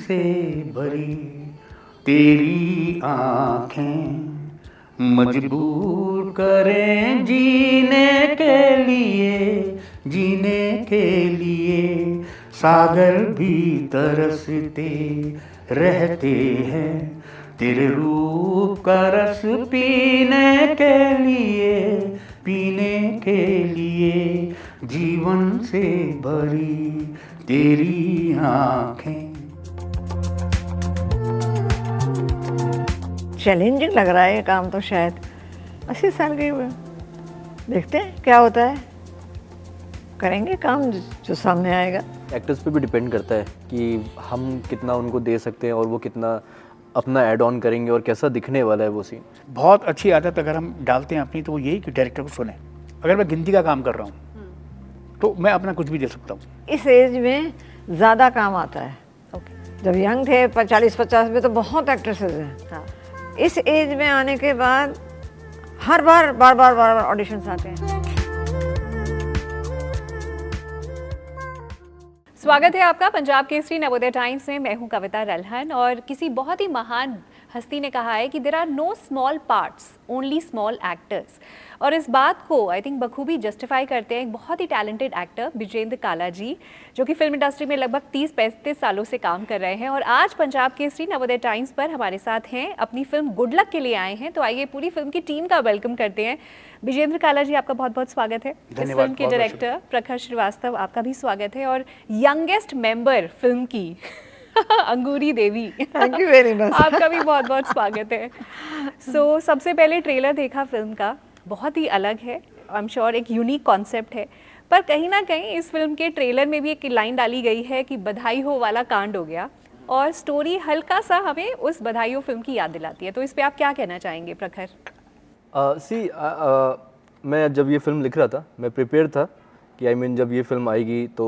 से भरी तेरी आँखें मजबूर करें जीने के लिए सागर भी तरसते रहते हैं तेरे रूप का रस पीने के लिए जीवन से भरी तेरी आँखें। चैलेंजिंग लग रहा है ये काम तो। शायद 80 साल के हुए, देखते हैं क्या होता है। करेंगे काम जो सामने आएगा। एक्टर्स पे भी डिपेंड करता है कि हम कितना उनको दे सकते हैं और वो कितना अपना ऐड ऑन करेंगे और कैसा दिखने वाला है वो सीन। बहुत अच्छी आदत अगर हम डालते हैं अपनी तो वो यही कि डायरेक्टर को सुने। अगर मैं गिनती का काम कर रहा हूँ तो मैं अपना कुछ भी दे सकता हूँ। इस एज में ज़्यादा काम आता है। जब यंग थे 40-50 में तो बहुत एक्ट्रेसेस हैं। इस एज में आने के बाद हर बार बार ऑडिशंस आते हैं। स्वागत है आपका पंजाब केसरी नवोदय टाइम्स में। मैं हूं कविता रल्हन और किसी बहुत ही महान हस्ती ने कहा है कि there are no small parts, only small actors. और इस बात को आई थिंक बखूबी जस्टिफाई करते हैं एक बहुत ही टैलेंटेड एक्टर विजेंद्र काला जी, जो कि फिल्म इंडस्ट्री में लगभग 30-35 सालों से काम कर रहे हैं और आज पंजाब केसरी नवोदय टाइम्स पर हमारे साथ हैं। अपनी फिल्म गुड लक के लिए आए हैं। तो आइए पूरी फिल्म की टीम का वेलकम करते हैं। विजेंद्र काला जी, आपका बहुत बहुत स्वागत है। इस फिल्म के डायरेक्टर प्रखर श्रीवास्तव, आपका भी स्वागत है। और यंगेस्ट मेंबर फिल्म की अंगूरी देवी, थैंक यू वेरी मच, आपका भी बहुत बहुत स्वागत है। सो सबसे पहले ट्रेलर देखा फिल्म का, बहुत ही अलग है। आई एम श्योर एक यूनिक कॉन्सेप्ट है, पर कहीं ना कहीं इस फिल्म के ट्रेलर में भी एक लाइन डाली गई है कि बधाई हो वाला कांड हो गया और स्टोरी हल्का सा हमें उस बधाई हो फिल्म की याद दिलाती है। तो इस पे आप क्या कहना चाहेंगे प्रखर? मैं जब ये फिल्म लिख रहा था मैं प्रिपेयर था कि जब ये फिल्म आएगी तो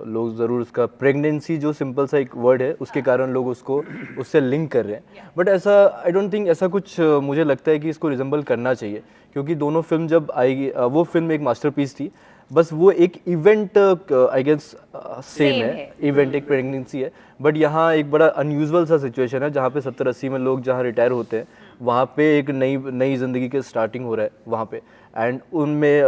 लोग ज़रूर उसका प्रेगनेंसी जो सिंपल सा एक वर्ड है उसके कारण लोग उसको उससे लिंक कर रहे हैं। बट ऐसा आई डोंट थिंक ऐसा कुछ मुझे लगता है कि इसको रिजेंबल करना चाहिए, क्योंकि दोनों फिल्म जब आएगी वो फिल्म एक मास्टरपीस थी। बस वो एक इवेंट आई गेस सेम है, इवेंट एक प्रेगनेंसी है। बट यहाँ एक बड़ा अनयूजुअल सा सिचुएशन है जहाँ पे 70-80 में लोग जहाँ रिटायर होते हैं वहाँ पे एक नई ज़िंदगी के स्टार्टिंग हो रहा है वहाँ पे। एंड उनमें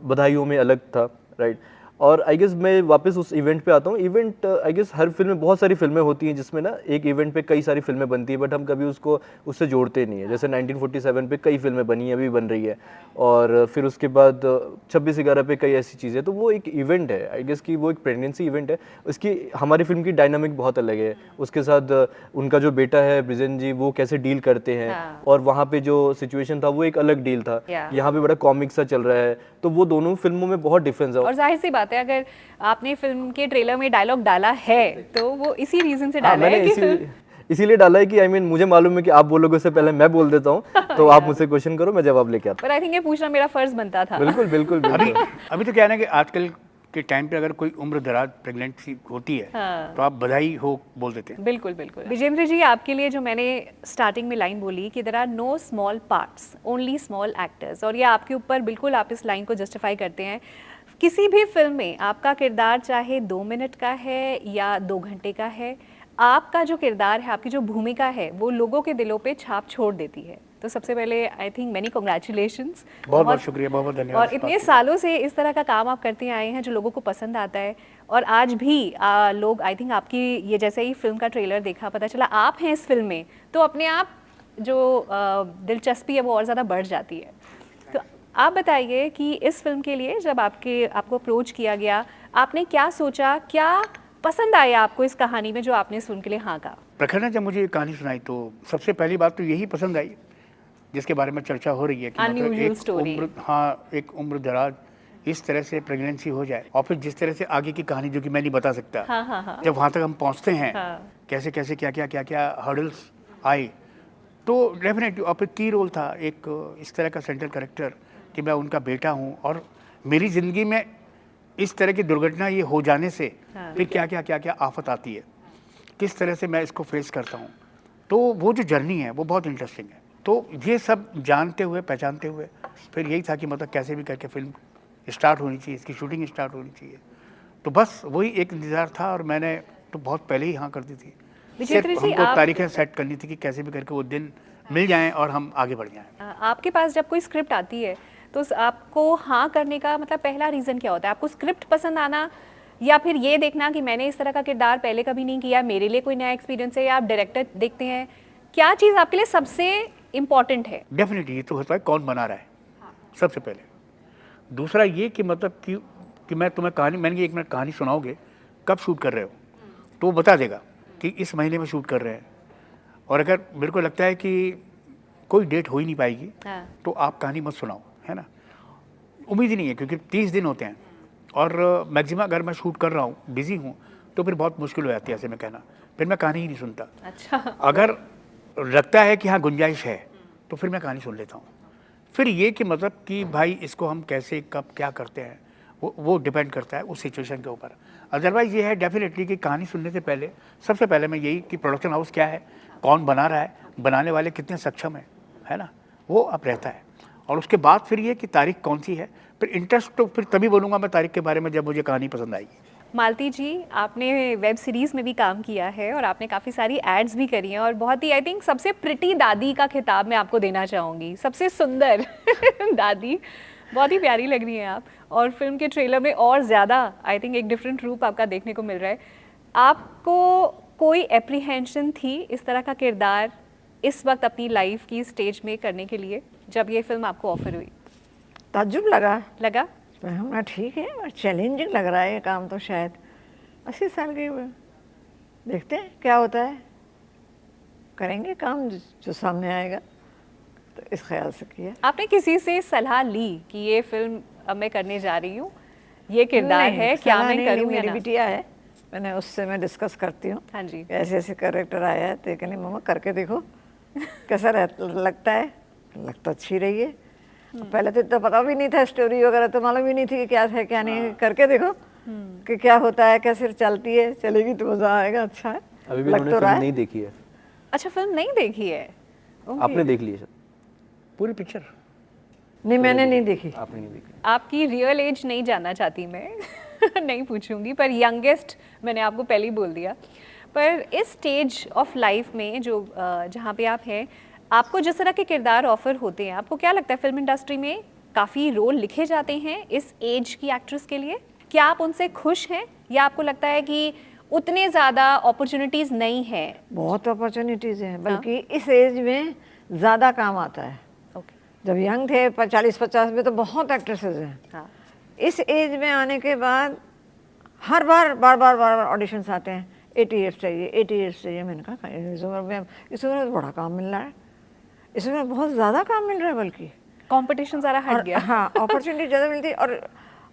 बधाइयों में अलग था, राइट। और आई गेस मैं वापस उस इवेंट पे आता हूँ। इवेंट आई गेस हर फिल्म में बहुत सारी फिल्में होती हैं जिसमें ना एक इवेंट पे कई सारी फिल्में बनती है, बट हम कभी उसको उससे जोड़ते नहीं है। जैसे 1947 पे कई फिल्में बनी है, अभी बन रही है, और फिर उसके बाद 26/11 पे कई ऐसी चीज़ें। तो वो एक इवेंट है आई गेस कि वो एक प्रेगनेंसी इवेंट है। उसकी हमारी फिल्म की डायनामिक बहुत अलग है। उसके साथ उनका जो बेटा है ब्रिजेन जी, वो कैसे डील करते हैं, और वहाँ पे जो सिचुएशन था वो एक अलग डील था। यहाँ पे बड़ा कॉमिक सा चल रहा है। तो वो दोनों फिल्मों में बहुत डिफरेंस है। और जाहिर सी बात है, अगर आपने फिल्म के ट्रेलर में डायलॉग डाला है तो वो इसी रीजन से डाला है कि इसीलिए डाला है कि मुझे मालूम है कि आप बोलोगे उससे पहले मैं बोल देता हूँ तो आप मुझसे क्वेश्चन करो, मैं जवाब लेके आता हूँ। पर आई थिंक ये पूछना मेरा फर्ज बनता था। बिल्कुल बिल्कुल बिल्कुल। अभी तो क्या है ना कि आजकल के टाइम पे अगर कोई उम्र दराज प्रेगनेंसी होती है तो आप बधाई हो बोल देते हैं। बिल्कुल बिल्कुल। विजेंद्र जी, आपके लिए जो मैंने स्टार्टिंग में लाइन बोली कि there are no small parts, only small actors, और ये आपके ऊपर बिल्कुल आप इस लाइन को जस्टिफाई करते हैं। किसी भी फिल्म में आपका किरदार चाहे 2 मिनट का है या 2 घंटे का है, आपका जो किरदार है, आपकी जो भूमिका है, वो लोगों के दिलों पे छाप छोड़ देती है। तो सबसे पहले आई थिंक मैनी कॉन्ग्रेचुलेशंस, बहुत बहुत शुक्रिया, बहुत बहुत धन्यवाद। और इतने सालों से इस तरह का काम आप करते आए हैं जो लोगों को पसंद आता है, और आज भी लोग आई थिंक आपकी ये जैसे ही फिल्म का ट्रेलर देखा, पता चला आप हैं इस फिल्म में, तो अपने आप जो दिलचस्पी है वो और ज़्यादा बढ़ जाती है। तो आप बताइए कि इस फिल्म के लिए जब आपको अप्रोच किया गया, आपने क्या सोचा, क्या पसंद आया आपको इस कहानी में जो आपने इस फिल्म के लिए हाँ कहा? प्रखर ने जब मुझे ये कहानी सुनाई तो सबसे पहली बात तो यही पसंद आई जिसके बारे में चर्चा हो रही है कि मतलब एक उम्र दराज इस तरह से प्रेगनेंसी हो जाए, और फिर जिस तरह से आगे की कहानी जो कि मैं नहीं बता सकता, जब वहाँ तक हम पहुँचते हैं, कैसे कैसे क्या हर्डल्स आए, तो डेफिनेटली। और फिर की रोल था एक इस तरह का सेंट्रल कैरेक्टर कि मैं उनका बेटा हूँ, और मेरी ज़िंदगी में इस तरह की दुर्घटना ये हो जाने से फिर क्या आफत आती है, किस तरह से मैं इसको फेस करता हूँ। तो वो जो जर्नी है वो बहुत इंटरेस्टिंग है। तो ये सब जानते हुए पहचानते हुए फिर यही था कि मतलब कैसे भी करके फिल्म स्टार्ट होनी चाहिए, इसकी शूटिंग स्टार्ट होनी चाहिए। तो बस वही एक इंतज़ार था, और मैंने तो बहुत पहले ही हाँ कर दी थी विचित्र जी, हमको आप तारीखें सेट करनी थी कि कैसे भी करके वो दिन मिल जाएं और हम आगे बढ़ जाएं। आपके पास जब कोई स्क्रिप्ट आती है तो आपको हाँ करने का मतलब पहला रीज़न क्या होता है? आपको स्क्रिप्ट पसंद आना या फिर ये देखना कि मैंने इस तरह का किरदार पहले कभी नहीं किया, मेरे लिए कोई नया एक्सपीरियंस है, या आप डायरेक्टर देखते हैं? क्या चीज़ आपके लिए सबसे इम्पॉर्टेंट है? डेफिनेटली ये तो होता है कौन बना रहा है सबसे पहले। दूसरा ये कि मतलब कि मैं तुम्हें कहानी, मैंने एक मिनट कहानी सुनाओगे, कब शूट कर रहे हो, तो वो बता देगा कि इस महीने में शूट कर रहे हैं। और अगर मेरे को लगता है कि कोई डेट हो ही नहीं पाएगी हाँ। तो आप कहानी मत सुनाओ, है ना। उम्मीद ही नहीं है क्योंकि 30 दिन होते हैं और मैक्सिमम अगर मैं शूट कर रहा हूँ, बिजी हूँ, तो फिर बहुत मुश्किल हो जाती है ऐसे में कहना, फिर मैं कहानी ही नहीं सुनता। अच्छा। अगर लगता है कि हाँ गुंजाइश है तो फिर मैं कहानी सुन लेता हूँ। फिर ये कि मतलब कि भाई इसको हम कैसे कब क्या करते हैं वो डिपेंड करता है उस सिचुएशन के ऊपर। अदरवाइज़ ये है डेफिनेटली कि कहानी सुनने से पहले सबसे पहले मैं यही कि प्रोडक्शन हाउस क्या है, कौन बना रहा है, बनाने वाले कितने सक्षम है ना, वो अब रहता है। और उसके बाद फिर ये कि तारीख कौन सी है, फिर इंटरेस्ट तो फिर तभी बोलूँगा मैं तारीख के बारे में जब मुझे कहानी पसंद आएगी। मालती जी, आपने वेब सीरीज़ में भी काम किया है और आपने काफ़ी सारी एड्स भी करी हैं और बहुत ही आई थिंक सबसे प्रिटी दादी का खिताब मैं आपको देना चाहूँगी, सबसे सुंदर दादी, बहुत ही प्यारी लग रही हैं आप। और फिल्म के ट्रेलर में और ज़्यादा आई थिंक एक डिफरेंट रूप आपका देखने को मिल रहा है। आपको कोई एप्रीहेंशन थी इस तरह का किरदार इस वक्त अपनी लाइफ की स्टेज में करने के लिए जब ये फिल्म आपको ऑफर हुई? ताज्जुब लगा लगा हमारा ठीक है और चैलेंजिंग लग रहा है ये काम तो। शायद 80 साल के देखते हैं क्या होता है, करेंगे काम जो सामने आएगा, तो इस ख्याल से किया। आपने किसी से सलाह ली कि ये फिल्म अब मैं करने जा रही हूँ, ये किरदार नहीं, है, क्या सलाह मैं नहीं ली, करूँ या मेरी ना? बिटिया है, मैंने उससे मैं डिस्कस करती हूँ। हाँ जी। ऐसे ऐसे कैरेक्टर आया है तो कहनी मम्मा करके देखो कैसा लगता है। लगता अच्छी रही है। पहले तो इतना पता भी नहीं था, स्टोरी वगैरह तो मालूम ही नहीं थी कि क्या है क्या नहीं, करके देखो कि क्या होता है, कैसे चलती है, चलेगी तो मजा आएगा। अच्छा है, अभी भी लग उन्होंने तो रहा फिल्म है। नहीं देखी है। अच्छा, फिल्म नहीं देखी है? Okay. आपने देख ली है शायद? पूरी पिक्चर नहीं, मैंने नहीं देखी। आपने नहीं देखी? आपकी रियल एज नहीं जानना चाहती मैं नहीं पूछूंगी, पर यंगेस्ट मैंने आपको पहले ही बोल दिया। पर इस स्टेज ऑफ लाइफ में जो जहाँ पे आप हैं, आपको जिस तरह के किरदार ऑफर होते हैं, आपको क्या लगता है फिल्म इंडस्ट्री में काफ़ी रोल लिखे जाते हैं इस एज की एक्ट्रेस के लिए? क्या आप उनसे खुश हैं या आपको लगता है कि उतने ज़्यादा अपॉर्चुनिटीज़ नहीं हैं? बहुत अपॉर्चुनिटीज़ हैं, बल्कि इस एज में ज़्यादा काम आता है। ओके। जब यंग थे 40-50 में तो बहुत एक्ट्रेसेस हैं। हाँ। इस एज में आने के बाद हर बार ऑडिशंस आते हैं, 80 ईयर्स चाहिए, 80 ईयर्स चाहिए। मैंने कहा इस उम्र में बड़ा काम मिल रहा है, इस उम्र में बहुत ज़्यादा काम मिल रहा है, बल्कि कंपटीशन ज़रा हट गया। हाँ, अपॉर्चुनिटी ज़्यादा मिलती है और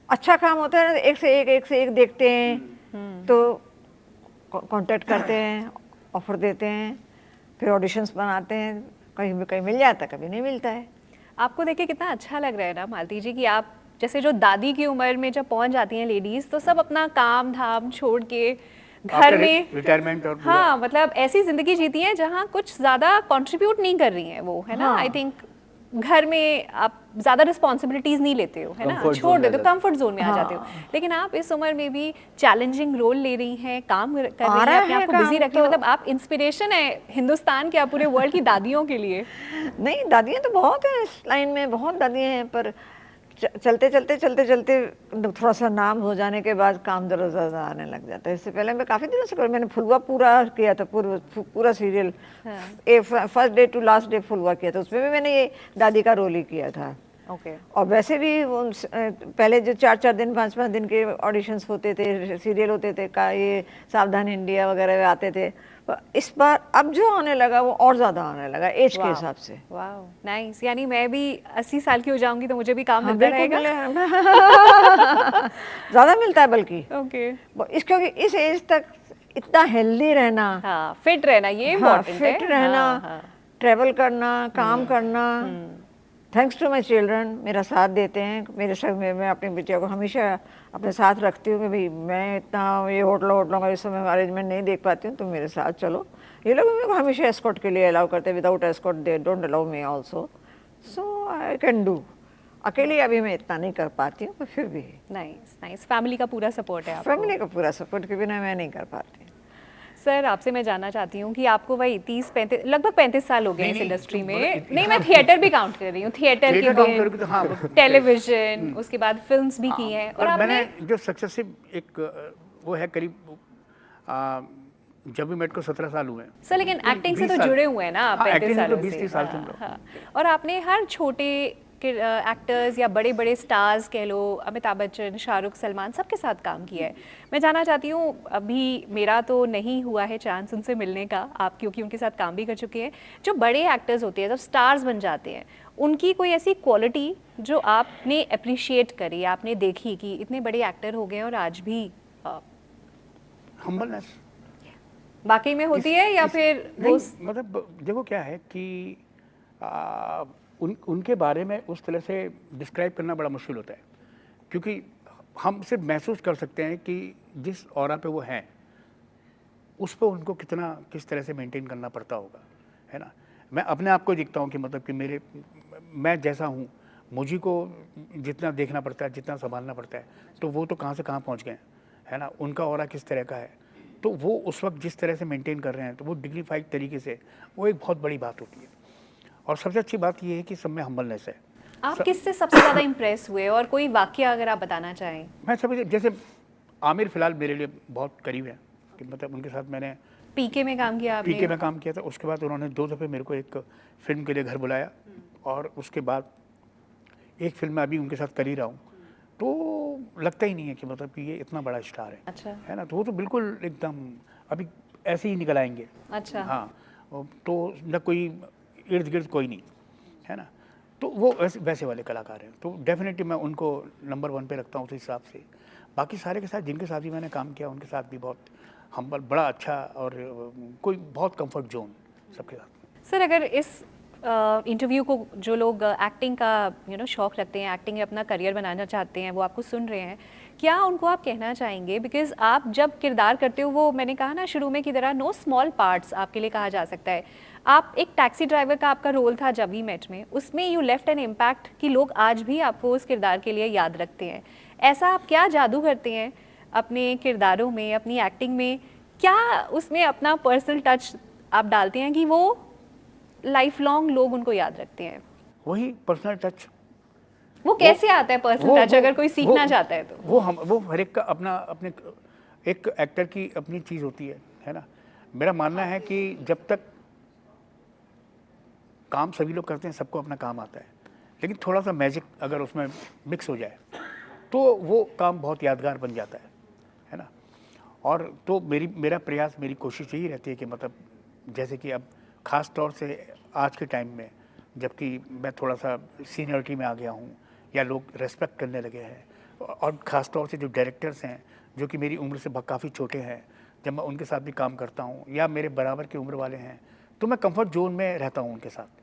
अच्छा काम होता है। एक से एक देखते हैं तो कांटेक्ट करते हैं, ऑफर देते हैं, फिर ऑडिशंस बनाते हैं, कहीं मिल जाता है, कभी नहीं मिलता है। आपको देख के कितना अच्छा लग रहा है ना मालती जी कि आप जैसे जो दादी की उम्र में जब पहुंच जाती हैं लेडीज, तो सब अपना काम धाम छोड़ के घर में रिटायरमेंट और हाँ, मतलब ऐसी जिंदगी जीती हैं जहाँ कुछ ज्यादा कंट्रीब्यूट नहीं कर रही हैं वो, है ना। हाँ। आई थिंक घर में आप ज्यादा रिस्पॉन्सिबिलिटीज नहीं लेते हो, है ना, Comfort छोड़ zone देते में हो, कंफर्ट जोन में आ हाँ। जाते हो। लेकिन आप इस उम्र में भी चैलेंजिंग रोल ले रही हैं, काम कर रही आ हैं, रहा अपने है आप को बिजी काम रख रही हैं, तो। मतलब आप इंस्पिरेशन है हिंदुस्तान के, आप पूरे वर्ल्ड की दादियों के लिए। नहीं, दादियाँ तो बहुत हैं इस लाइन में, बहुत दादियाँ हैं, पर चलते थोड़ा सा नाम हो जाने के बाद काम ज़रा ज़्यादा आने लग जाता है। इससे पहले मैं काफ़ी दिनों से मैंने फुलवा पूरा किया था, पूरा serial first day to last day फुलवा किया था, उसमें भी मैंने ये दादी का रोल ही किया था। ओके। और वैसे भी पहले जो 4-4 दिन 5-5 दिन के ऑडिशंस होते थे, सीरियल होते थे का, ये सावधान इंडिया वगैरह आते थे। इस बार अब जो आने लगा वो और ज़्यादा आने लगा एज के हिसाब से। Wow, nice. यानी मैं भी 80 साल की हो जाऊंगी तो मुझे भी काम हाँ, मिलता बिल्कुल रहेगा। ज़्यादा मिलता है बल्कि। ओके। क्योंकि इस एज तक इतना हेल्दी रहना, हाँ, फिट रहना ये इम्पोर्टेंट है। फिट रहना, हाँ। ट्रैवल करना, काम करना। थैंक्स टू माई चिल्ड्रन, मेरा साथ देते हैं मेरे साथ। मैं अपनी बिटिया को हमेशा अपने साथ रखती हूँ कि भाई मैं इतना ये होटलों का इस समय अरेंजमेंट नहीं देख पाती हूँ, तुम मेरे साथ चलो। ये लोग मेरे को हमेशा एस्कॉर्ट के लिए अलाउ करते हैं, without escort they don't allow me also, so I can do. अकेले अभी मैं इतना नहीं कर पाती हूँ, पर फिर भी नाइस नाइस, फैमिली का पूरा सपोर्ट है आपको। फैमिली का पूरा सपोर्ट के बिना मैं नहीं कर पाती। सर आपसे मैं जानना चाहती हूँ कि आपको वही 30-35 लगभग 35 साल हो गए नहीं, इस नहीं, इंडस्ट्री तो में। मतलब नहीं, मैं थिएटर भी काउंट कर रही हूँ, थिएटर की काउंट करोगे तो हाँ टेलीविजन, उसके बाद फिल्म्स भी की हैं। और आपने मैंने जो सक्सेसिव एक वो है करीब जब भी मेरे को 17 साल हुए हैं। सर लेकिन एक्टिंग से 20 तो साल। जुड़े हुए हैं ना आप हाँ, 35 acting से तो सालों 20-30 से। साल से हम हाँ, लोग। हाँ। और आपने हर छोटे एक्टर्स या बड़े बड़े स्टार्स कह लो, अमिताभ बच्चन, शाहरुख, सलमान, सबके साथ काम किया है। मैं जानना चाहती हूँ, अभी मेरा तो नहीं हुआ है चांस उनसे मिलने का, आप क्योंकि उनके साथ काम भी कर चुके हैं। जो बड़े एक्टर्स होते हैं, जब स्टार्स बन जाते हैं, उनकी कोई ऐसी क्वालिटी जो आपने अप्रिशिएट करी, आपने देखी कि इतने बड़े एक्टर हो गए और आज भी हम्बलनेस वाकई में होती है या फिर वो मतलब देखो क्या है कि उनके बारे में उस तरह से डिस्क्राइब करना बड़ा मुश्किल होता है, क्योंकि हम सिर्फ महसूस कर सकते हैं कि जिस ऑरा पे वो हैं उस पर उनको कितना किस तरह से मेंटेन करना पड़ता होगा, है ना। मैं अपने आप को देखता हूँ कि मतलब कि मैं जैसा हूँ, मुझे को जितना देखना पड़ता है, जितना संभालना पड़ता है, तो वो तो कहाँ से कहाँ पहुँच गए, है ना। उनका ऑरा किस तरह का है, तो वो उस वक्त जिस तरह से मेंटेन कर रहे हैं, तो वो डिग्निफाइड तरीके से, वो एक बहुत बड़ी बात होती है। और सबसे अच्छी बात ये है कि सब में हम्बलनेस है। आप किससे सबसे ज़्यादा इम्प्रेस हुए और कोई वाकया अगर आप बताना चाहें? मैं सभी जैसे आमिर फिलहाल मेरे लिए बहुत करीब है, कि मतलब उनके साथ मैंने पीके में काम किया आपने? पीके में काम किया था। उसके बाद उन्होंने 2 दफ़े मेरे को एक फिल्म के लिए घर बुलाया, और उसके बाद एक फिल्म में अभी उनके साथ कर ही रहा हूँ। तो लगता ही नहीं है कि मतलब कि ये इतना बड़ा स्टार है, अच्छा। है ना। तो वो तो बिल्कुल एकदम अभी ऐसे ही निकल आएंगे। अच्छा। हाँ, तो न कोई इर्द गिर्द कोई नहीं, है ना। तो वो वैसे वाले कलाकार हैं, तो डेफिनेटली मैं उनको नंबर 1 पे रखता हूँ उस हिसाब से। बाकी सारे के साथ जिनके साथ भी मैंने काम किया, उनके साथ भी बहुत हम्बल, बड़ा अच्छा, और कोई बहुत कंफर्ट जोन सबके साथ। सर अगर इस इंटरव्यू को जो लोग एक्टिंग का शौक़ रखते हैं, एक्टिंग में अपना करियर बनाना चाहते हैं, वो आपको सुन रहे हैं, क्या उनको आप कहना चाहेंगे? बिकॉज आप जब किरदार करते हो, वो मैंने कहा ना शुरू में कि there are no small parts आपके लिए कहा जा सकता है। आप एक टैक्सी ड्राइवर का आपका रोल था जब वी मेट में, उसमें यू लेफ्ट एन इम्पैक्ट कि लोग आज भी आपको उस किरदार के लिए याद रखते हैं। ऐसा आप क्या जादू करते हैं अपने किरदारों में, अपनी एक्टिंग में? क्या उसमें अपना पर्सनल टच आप डालते हैं कि वो लाइफ लॉन्ग लोग उनको याद रखते हैं? वही पर्सनल टच। वो कैसे आता है पर्सनल टच, अगर कोई सीखना चाहता है तो? वो हर एक का अपने एक एक्टर की अपनी चीज़ होती है ना। मेरा मानना है कि जब तक काम सभी लोग करते हैं, सबको अपना काम आता है, लेकिन थोड़ा सा मैजिक अगर उसमें मिक्स हो जाए तो वो काम बहुत यादगार बन जाता है ना। और तो मेरा प्रयास, मेरी कोशिश यही रहती है कि मतलब जैसे कि अब ख़ास तौर से आज के टाइम में, जबकि मैं थोड़ा सा सीनियरिटी में आ गया हूँ या लोग रेस्पेक्ट करने लगे हैं, और ख़ास तौर से जो डायरेक्टर्स हैं जो कि मेरी उम्र से काफ़ी छोटे हैं, जब मैं उनके साथ भी काम करता हूँ, या मेरे बराबर की उम्र वाले हैं, तो मैं कंफर्ट जोन में रहता हूँ उनके साथ।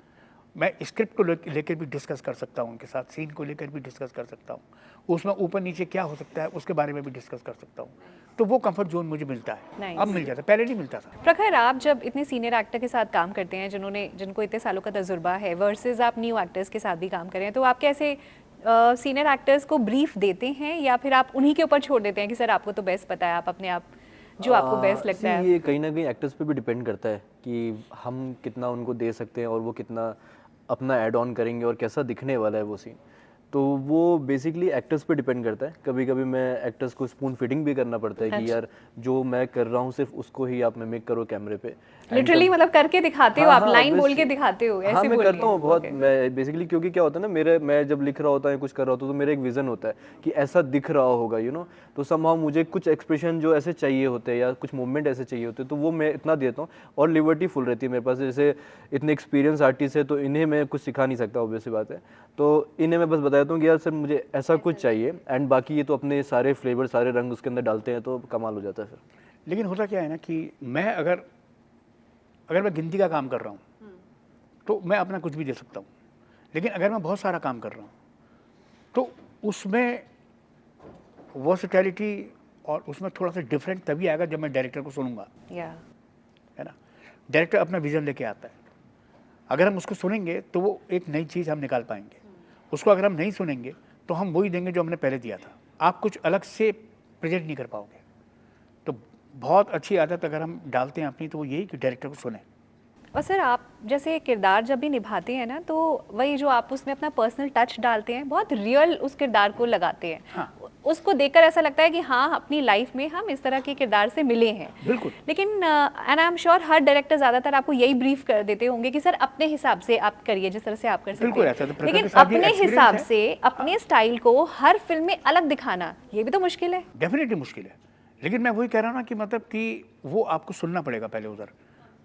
मैं स्क्रिप्ट को लेकर भी डिस्कस कर सकता हूँ उनके साथ, सीन को लेकर भी डिस्कस कर सकता हूँ, उसमें ऊपर नीचे क्या हो सकता है उसके बारे में भी डिस्कस कर सकता हूँ। तो वो कंफर्ट जोन मुझे मिलता है। Nice. अब मिल जाता है, पहले नहीं मिलता था। प्रखर, आप जब इतने सीनियर एक्टर के साथ काम करते हैं, जिनको इतने सालों का तजुर्बा है, वर्सेस आप न्यू एक्टर्स के साथ भी काम कर रहे हैं, तो आप कैसे सीनियर एक्टर्स को ब्रीफ देते हैं, या फिर आप उन्हीं के ऊपर छोड़ देते हैं कि सर आपको तो बेस्ट पता है, आप अपने आप जो आपको बेस्ट लगता है? ये कहीं ना कहीं एक्टर्स पे भी डिपेंड करता है कि हम कितना उनको दे सकते हैं और वो कितना अपना ऐड ऑन करेंगे और कैसा दिखने वाला है वो सीन। तो वो बेसिकली एक्टर्स पे डिपेंड करता है। कभी कभी मैं एक्टर्स को स्पून फीडिंग भी करना पड़ता है कि यार जो मैं कर रहा हूँ सिर्फ उसको ही आप मिमिक करो कैमरे पे। लिटरली मतलब करके दिखाते हो? हाँ, आप हाँ, लाइन बोल के दिखाते हो? हाँ, मैं करता हूँ बहुत। मैं बेसिकली, क्योंकि क्या होता है ना, मैं जब लिख रहा होता है, कुछ कर रहा होता हूँ, तो मेरा एक विजन होता है कि ऐसा दिख रहा होगा, तो समहाउ मुझे कुछ एक्सप्रेशन जो ऐसे चाहिए होते हैं या कुछ मूवमेंट ऐसे चाहिए होते हैं, तो वो मैं इतना देता हूँ। और लिबर्टी फुल रहती है मेरे पास। जैसे इतने एक्सपीरियंस आर्टिस्ट है तो इन्हें मैं कुछ सिखा नहीं सकता, ऑब्वियस सी बात है। तो इन्हें मैं बस बता देता हूँ कि यार सर मुझे ऐसा कुछ चाहिए, एंड बाकी ये तो अपने सारे फ्लेवर, सारे रंग उसके अंदर डालते हैं, तो कमाल हो जाता है फिर। लेकिन होता क्या है ना कि मैं अगर मैं गिनती का काम कर रहा हूँ तो मैं अपना कुछ भी दे सकता हूँ, लेकिन अगर मैं बहुत सारा काम कर रहा हूँ तो उसमें वर्सेटैलिटी और उसमें थोड़ा सा डिफरेंट तभी आएगा जब मैं डायरेक्टर को सुनूंगा, है ना। डायरेक्टर अपना विजन लेके आता है, अगर हम उसको सुनेंगे तो वो एक नई चीज़ हम निकाल पाएंगे। उसको अगर हम नहीं सुनेंगे तो हम वही देंगे जो हमने पहले दिया था, आप कुछ अलग से प्रेजेंट नहीं कर पाओगे। तो बहुत अच्छी आदत अगर हम डालते हैं अपनी, तो वो यही कि डायरेक्टर को सुने। और सर आप जैसे किरदार जब भी निभाते हैं ना, तो वही जो आप उसमें अपना पर्सनल टच डालते हैं, बहुत रियल उस किरदार को लगाते हैं। हाँ। उसको देखकर ऐसा लगता है कि हाँ, अपनी लाइफ में हम इस तरह के किरदार से मिले हैं। बिल्कुल। लेकिन and I am sure her director ज़्यादातर आपको यही ब्रीफ कर देते होंगे कि सर अपने हिसाब से आप करिए जिस तरह से आप कर सकते बिल्कुल हैं। ऐसा तो प्रकृति लेकिन साहब भी अपने experience हिसाब है। से अपने स्टाइल को हर फिल्म में अलग दिखाना, ये भी तो मुश्किल है। डेफिनेटली मुश्किल है, लेकिन मैं वही कह रहा हूँ ना कि मतलब कि वो आपको सुनना पड़ेगा पहले उधर।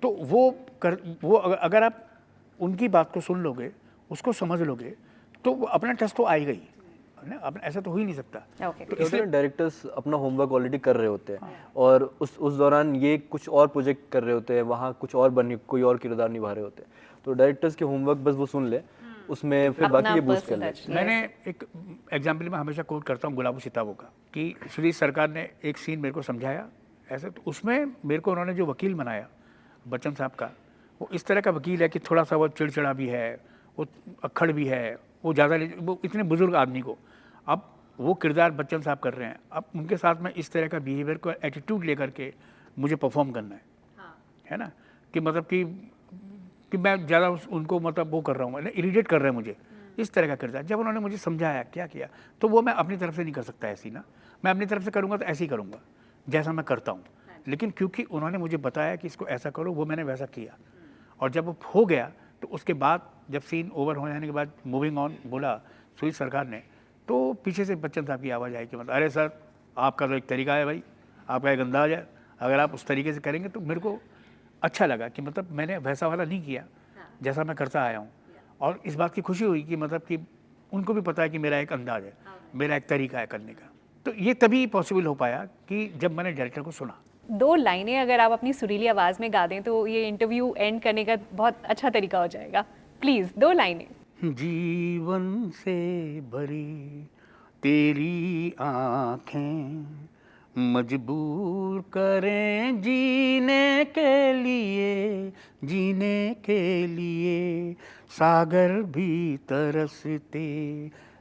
तो वो अगर आप उनकी बात को सुन लोगे, उसको समझ लोगे, तो वो अपना टच तो आएगा ही ना। अपना ऐसा तो हो ही नहीं सकता। ओके। तो इसलिए डायरेक्टर्स अपना होमवर्क ऑलरेडी कर रहे होते हैं और उस दौरान ये कुछ और प्रोजेक्ट कर रहे होते हैं, वहाँ कुछ और बन कोई और किरदार निभा रहे होते हैं। तो डायरेक्टर्स के होमवर्क बस वो सुन ले, उसमें फिर बाकी ये बूस्ट कर ले। मैंने एक एग्जाम्पल में हमेशा कोट करता हूँ गुलाबो सिताबो का, कि श्री सरकार ने एक सीन मेरे को समझाया ऐसे, तो उसमें मेरे को उन्होंने जो वकील बनाया बच्चन साहब का, वो इस तरह का वकील है कि थोड़ा सा वो चिड़चिड़ा भी है, वो अक्खड़ भी है, वो ज़्यादा वो इतने बुजुर्ग आदमी को, अब वो किरदार बच्चन साहब कर रहे हैं, अब उनके साथ में इस तरह का बिहेवियर को एटीट्यूड लेकर के मुझे परफॉर्म करना है। हाँ। है ना, कि मतलब कि मैं ज़्यादा उनको मतलब वो कर रहा हूँ, इरिटेट कर रहे हैं मुझे, इस तरह का किरदार। जब उन्होंने मुझे समझाया क्या किया, तो वो मैं अपनी तरफ से नहीं कर सकता ऐसी ना, मैं अपनी तरफ से करूँगा तो ऐसे ही करूँगा जैसा मैं करता हूँ, लेकिन क्योंकि उन्होंने मुझे बताया कि इसको ऐसा करो, वो मैंने वैसा किया। और जब वो हो गया तो उसके बाद जब सीन ओवर हो जाने के बाद मूविंग ऑन बोला सुई सरकार ने, तो पीछे से बच्चन साहब की आवाज़ आई कि मतलब अरे सर, आपका तो एक तरीका है भाई, आपका एक अंदाज है, अगर आप उस तरीके से करेंगे। तो मेरे को अच्छा लगा कि मतलब मैंने वैसा वाला नहीं किया जैसा मैं करता आया हूँ, और इस बात की खुशी हुई कि मतलब कि उनको भी पता है कि मेरा एक अंदाज है, मेरा एक तरीका है करने का। तो ये तभी पॉसिबल हो पाया कि जब मैंने डायरेक्टर को सुना। 2 लाइनें अगर आप अपनी सुरीली आवाज़ में गा दें तो ये इंटरव्यू एंड करने का बहुत अच्छा तरीका हो जाएगा। प्लीज़ 2 लाइनें। जीवन से भरी तेरी आँखें मजबूर करें जीने के लिए, जीने के लिए सागर भी तरसते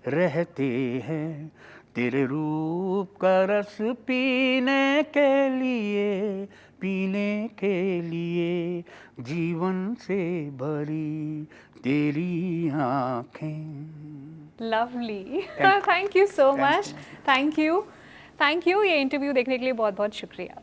रहते हैं, तेरे रूप का रस पीने के लिए, पीने के लिए जीवन से भरी तेरी आँखें। Lovely, thank you so much. Thank you. ये इंटरव्यू देखने के लिए बहुत बहुत शुक्रिया।